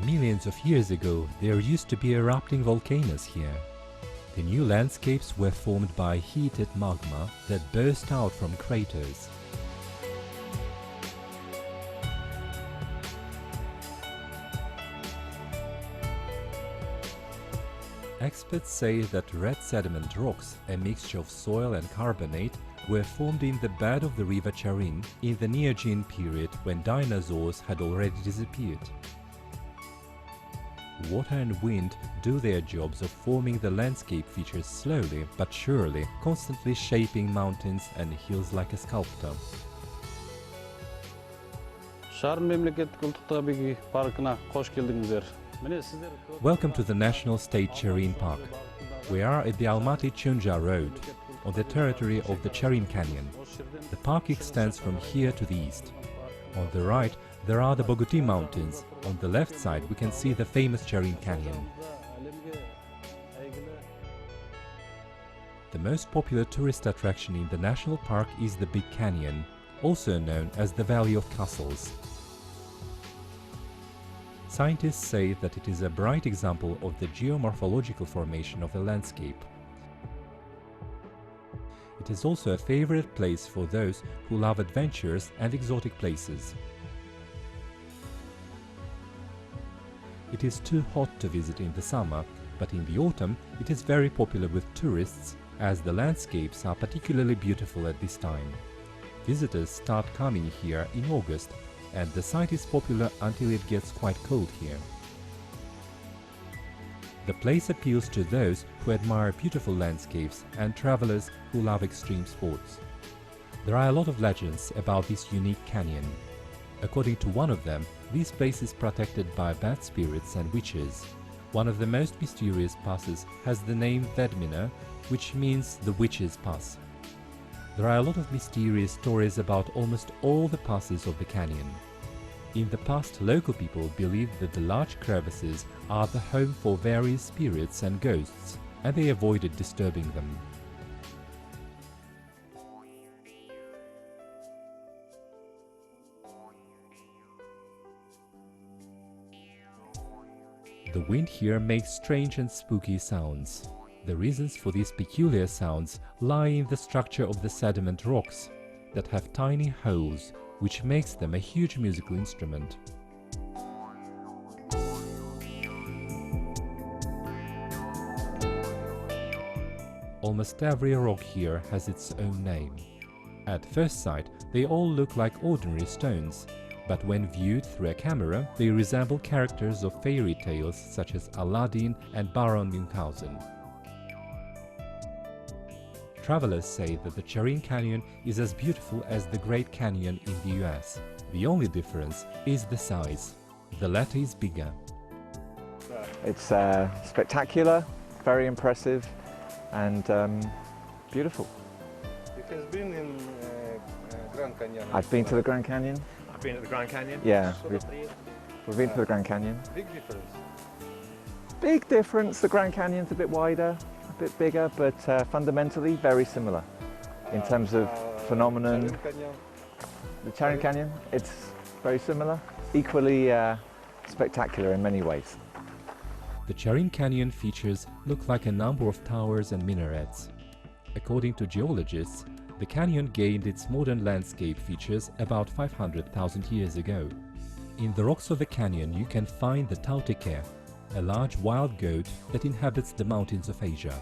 Millions of years ago, there used to be erupting volcanoes here. The new landscapes were formed by heated magma that burst out from craters. Experts say that red sediment rocks, a mixture of soil and carbonate, were formed in the bed of the river Charyn in the neogene period when dinosaurs had already disappeared. Water and wind do their jobs of forming the landscape features slowly but surely, constantly shaping mountains and hills like a sculptor. Welcome to the National State Charyn Park. We are at the Almaty-Chunja Road, on the territory of the Charyn Canyon. The park extends from here to the east. On the right, there are the Boguty Mountains. On the left side, we can see the famous Charyn Canyon. The most popular tourist attraction in the national park is the Big Canyon, also known as the Valley of Castles. Scientists say that it is a bright example of the geomorphological formation of the landscape. It is also a favorite place for those who love adventures and exotic places. It is too hot to visit in the summer, but in the autumn it is very popular with tourists, as the landscapes are particularly beautiful at this time. Visitors start coming here in August, and the site is popular until it gets quite cold here. The place appeals to those who admire beautiful landscapes and travelers who love extreme sports. There are a lot of legends about this unique canyon. According to one of them, this place is protected by bad spirits and witches. One of the most mysterious passes has the name Vedmina, which means the Witch's Pass. There are a lot of mysterious stories about almost all the passes of the canyon. In the past, local people believed that the large crevices are the home for various spirits and ghosts, and they avoided disturbing them. The wind here makes strange and spooky sounds. The reasons for these peculiar sounds lie in the structure of the sediment rocks that have tiny holes, which makes them a huge musical instrument. Almost every rock here has its own name. At first sight, they all look like ordinary stones, but when viewed through a camera, they resemble characters of fairy tales such as Aladdin and Baron Munchausen. Travelers say that the Charyn Canyon is as beautiful as the Great Canyon in the US. The only difference is the size. The latter is bigger. It's spectacular, very impressive, and beautiful. You have been in Grand Canyon? I've been to the Grand Canyon. I've been to the Grand Canyon? Yeah, we've been to the Grand Canyon. Big difference? Big difference. The Grand Canyon's a bit wider, a bit bigger, but fundamentally very similar in terms of phenomenon. The Charyn Canyon, it's very similar, equally spectacular in many ways. The Charyn Canyon features look like a number of towers and minarets. According to geologists, the canyon gained its modern landscape features about 500,000 years ago. In the rocks of the canyon you can find the tautike, a large wild goat that inhabits the mountains of Asia.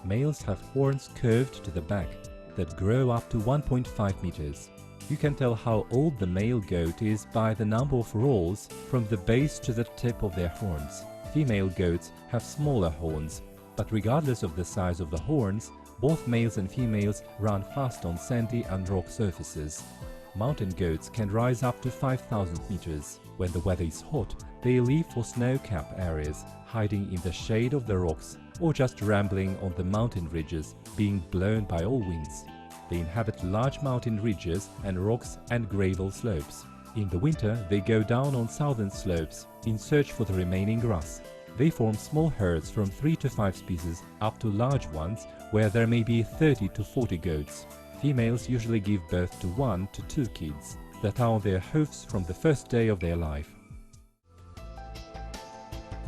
Males have horns curved to the back that grow up to 1.5 meters. You can tell how old the male goat is by the number of rolls from the base to the tip of their horns. Female goats have smaller horns, but regardless of the size of the horns, both males and females run fast on sandy and rock surfaces. Mountain goats can rise up to 5,000 meters. When the weather is hot, they leave for snow-capped areas, hiding in the shade of the rocks or just rambling on the mountain ridges, being blown by all winds. They inhabit large mountain ridges and rocks and gravel slopes. In the winter, they go down on southern slopes in search for the remaining grass. They form small herds from 3 to 5 species up to large ones where there may be 30 to 40 goats. Females usually give birth to 1 to 2 kids that are on their hoofs from the first day of their life.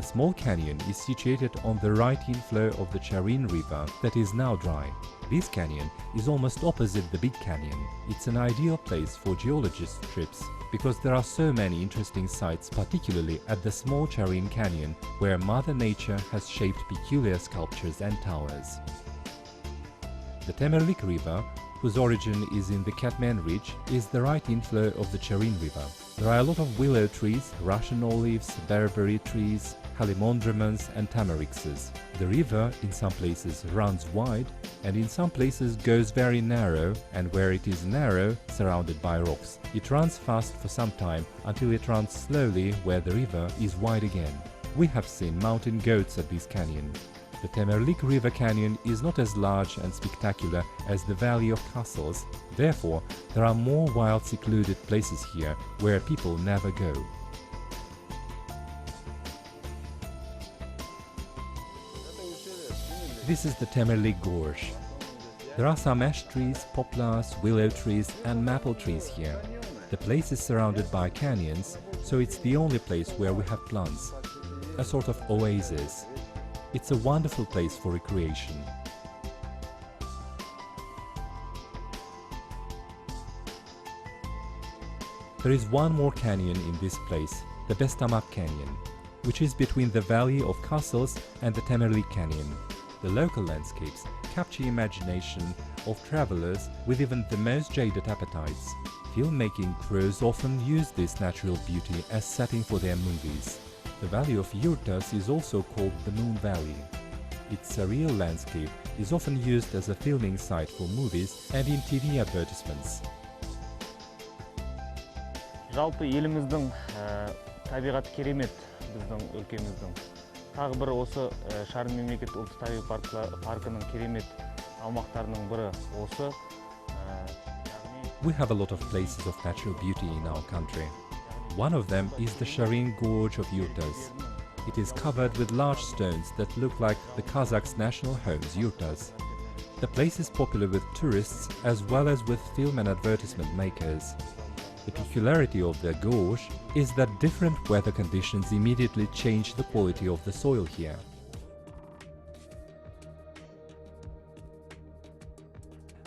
small canyon is situated on the right inflow of the Charyn River that is now dry. This canyon is almost opposite the big canyon. It's an ideal place for geologist trips because there are so many interesting sites, particularly at the small Charyn Canyon, where Mother Nature has shaped peculiar sculptures and towers. The Temerlik River, whose origin is in the Katman Ridge, is the right inflow of the Charyn River. There are a lot of willow trees, Russian olives, barberry trees, halimondromons and tamarixes. The river in some places runs wide and in some places goes very narrow, and where it is narrow, surrounded by rocks, it runs fast for some time until it runs slowly where the river is wide again. We have seen mountain goats at this canyon. The Temerlik River Canyon is not as large and spectacular as the Valley of Castles, therefore there are more wild secluded places here where people never go. This is the Temerlik Gorge. There are some ash trees, poplars, willow trees and maple trees here. The place is surrounded by canyons, so it's the only place where we have plants, a sort of oasis. It's a wonderful place for recreation. There is one more canyon in this place, the Bestamak Canyon, which is between the Valley of Castles and the Temerlik Canyon. The local landscapes capture imagination of travelers with even the most jaded appetites. Filmmaking crews often use this natural beauty as setting for their movies. The Valley of Yurtas is also called the Moon Valley. Its surreal landscape is often used as a filming site for movies and in TV advertisements. Жалпы еліміздің табиғаты керемет, біздің өлкеміздің. Тағы бір осы Charyn мемлекеттік ұлттық табиғи паркының керемет аумақтарының бірі осы. We have a lot of places of natural beauty in our country. One of them is the Charyn Gorge of Yurtas. It is covered with large stones that look like the Kazakhs' national homes, Yurtas. The place is popular with tourists as well as with film and advertisement makers. The peculiarity of the gorge is that different weather conditions immediately change the quality of the soil here.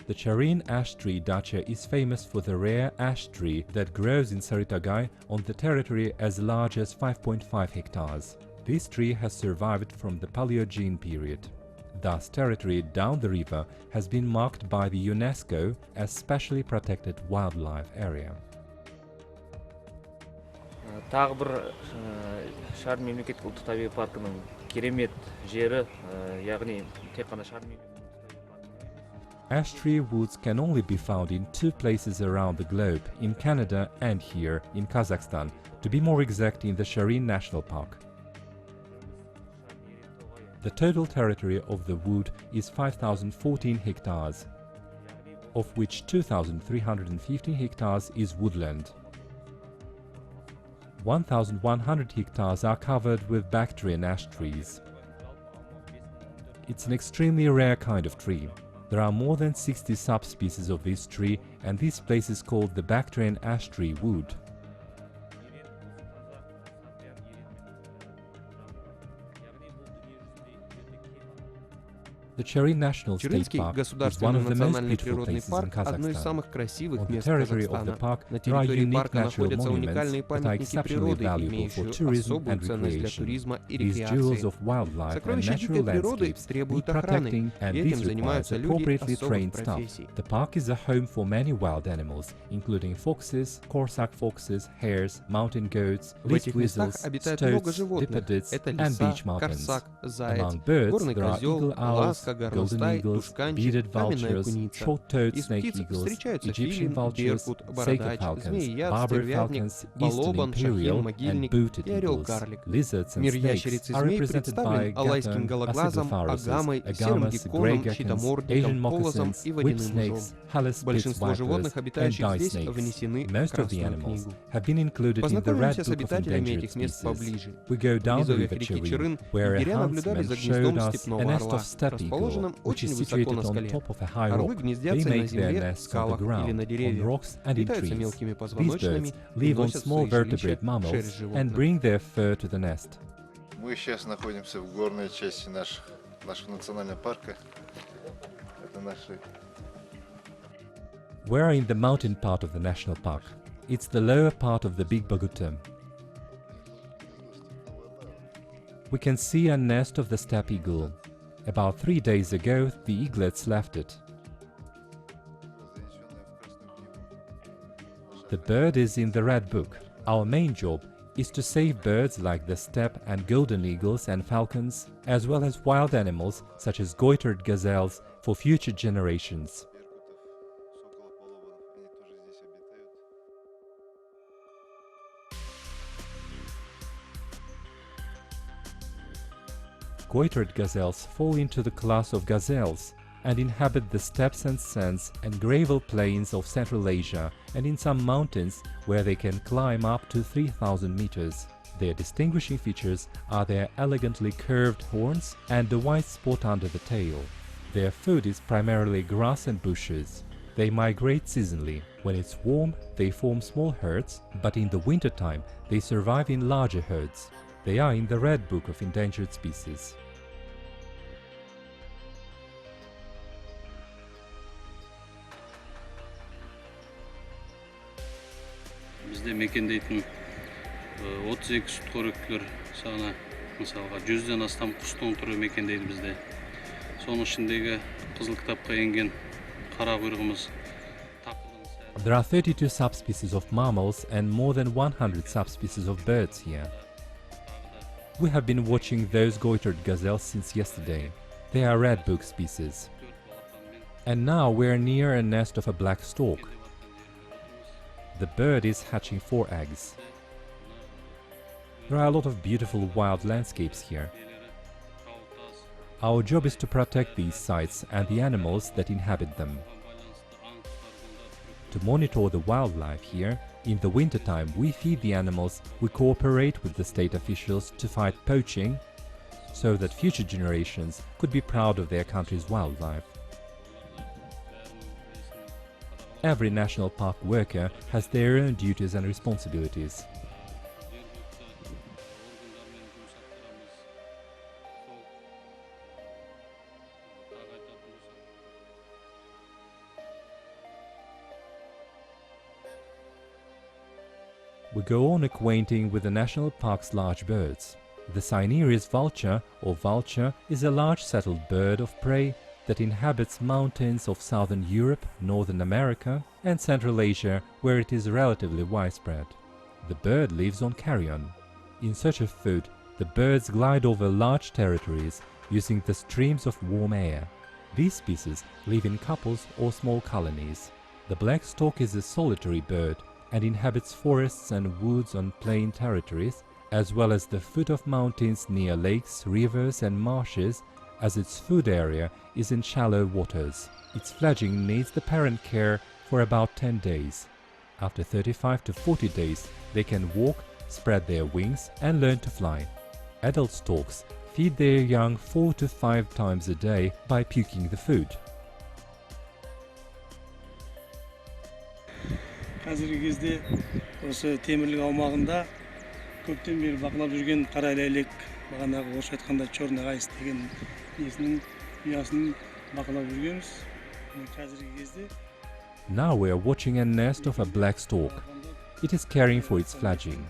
The Charyn ash tree dacha is famous for the rare ash tree that grows in Saritagai on the territory as large as 5.5 hectares. This tree has survived from the Paleogene period. Thus, territory down the river has been marked by the UNESCO as specially protected wildlife area. Тағы бір Charyn мемлекеттік ұлттық табиғи паркының керемет жері, яғни тек қана Charyn Ash tree woods can only be found in two places around the globe, in Canada and here in Kazakhstan, to be more exact in the Charyn National Park. The total territory of the wood is 5,014 hectares, of which 2,315 hectares is woodland. 1,100 hectares are covered with Bactrian ash trees. It's an extremely rare kind of tree. There are more than 60 subspecies of this tree, and this place is called the Bactrian ash tree wood. The Charyn National State Park is one of the most beautiful places in Kazakhstan. On the territory of the park, there are unique natural monuments that are exceptionally valuable for tourism and recreation. These jewels of wildlife and natural landscapes need protecting, and this requires appropriately trained staff. The park is a home for many wild animals, including foxes, Corsac foxes, hares, mountain goats, least weasels, stoats, dipodids, and beech martens. Among birds, there are eagle owls, golden eagles, bearded vultures, short-toed snake eagles, Egyptian vultures, Seika falcons, Barbary falcons, eastern imperial and booted eagles. Lizards and snakes are represented by Gaton, Acidophauruses, Agamas, grey geckos, Asian moccasins, whip snakes, Hallis spitz vipers, and die snakes. Most of the animals have been included in the Red Book of Endangered Species. We go down the river Charyn, where a huntsman showed us a nest of steppe eagle, which is situated on top of a high rock. They make their nests on the ground, on rocks and in trees. These birds live on small vertebrate mammals and bring their fur to the nest. Мы сейчас находимся в горной части нашего национального парка. Это наши... We're in the mountain part of the national park. It's the lower part of the Big Bogota. We can see a nest of the steppe eagle. About 3 days ago, the eaglets left it. The bird is in the Red Book. Our main job is to save birds like the steppe and golden eagles and falcons, as well as wild animals such as goitered gazelles for future generations. Goitered gazelles fall into the class of gazelles and inhabit the steppes and sands and gravel plains of Central Asia and in some mountains where they can climb up to 3,000 meters. Their distinguishing features are their elegantly curved horns and the white spot under the tail. Their food is primarily grass and bushes. They migrate seasonally. When it's warm, they form small herds, but in the wintertime they survive in larger herds. They are in the Red Book of Endangered Species. Bizde mekендейтін 32 сүтқоректілер саны, мысалға 100-ден астам құстың түрі мекендейді бізде. Соның ішіндегі қызыл кітапқа енген қара құйрығымыз. There are 32 subspecies of mammals and more than 100 subspecies of birds here. We have been watching those goitered gazelles since yesterday. They are Red Book species. And now we're near a nest of a black stork. The bird is hatching 4 eggs. There are a lot of beautiful wild landscapes here. Our job is to protect these sites and the animals that inhabit them. To monitor the wildlife here, in the wintertime we feed the animals, we cooperate with the state officials to fight poaching, so that future generations could be proud of their country's wildlife. Every national park worker has their own duties and responsibilities. We go on acquainting with the national park's large birds. The Cinereous vulture or vulture is a large settled bird of prey that inhabits mountains of southern Europe, Northern America and Central Asia, where it is relatively widespread. The bird lives on carrion. In search of food, the birds glide over large territories using the streams of warm air. These species live in couples or small colonies. The black stork is a solitary bird and inhabits forests and woods on plain territories, as well as the foot of mountains near lakes, rivers and marshes, as its food area is in shallow waters. Its fledgling needs the parent care for about 10 days. After 35 to 40 days, they can walk, spread their wings and learn to fly. Adult storks feed their young 4 to 5 times a day by puking the food. Қазіргі кезде осы темірлік аумағында көптен бері бақылап жүрген қара ләйлек, бағанағы орысша айтқанда черный ғайыс деген несінің ұясын бақылап жүргенбіз. Қазіргі кезде Now we are watching a nest of a black stork. It is caring for its fledgling.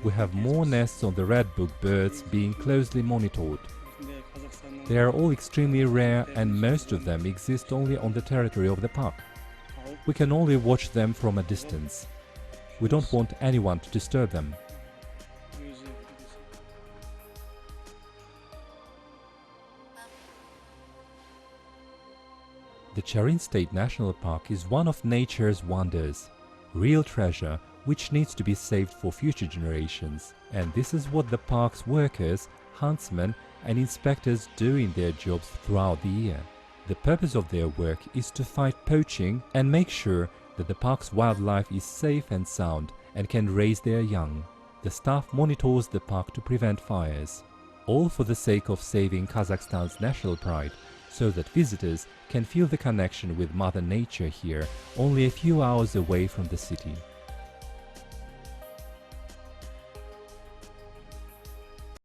We have more nests on the Red Book birds being closely monitored. They are all extremely rare and most of them exist only on the territory of the park. We can only watch them from a distance. We don't want anyone to disturb them. The Charyn State National Park is one of nature's wonders, real treasure which needs to be saved for future generations. And this is what the park's workers, huntsmen and inspectors do in their jobs throughout the year. The purpose of their work is to fight poaching and make sure that the park's wildlife is safe and sound and can raise their young. The staff monitors the park to prevent fires, all for the sake of saving Kazakhstan's national pride, so that visitors can feel the connection with Mother Nature here, only a few hours away from the city.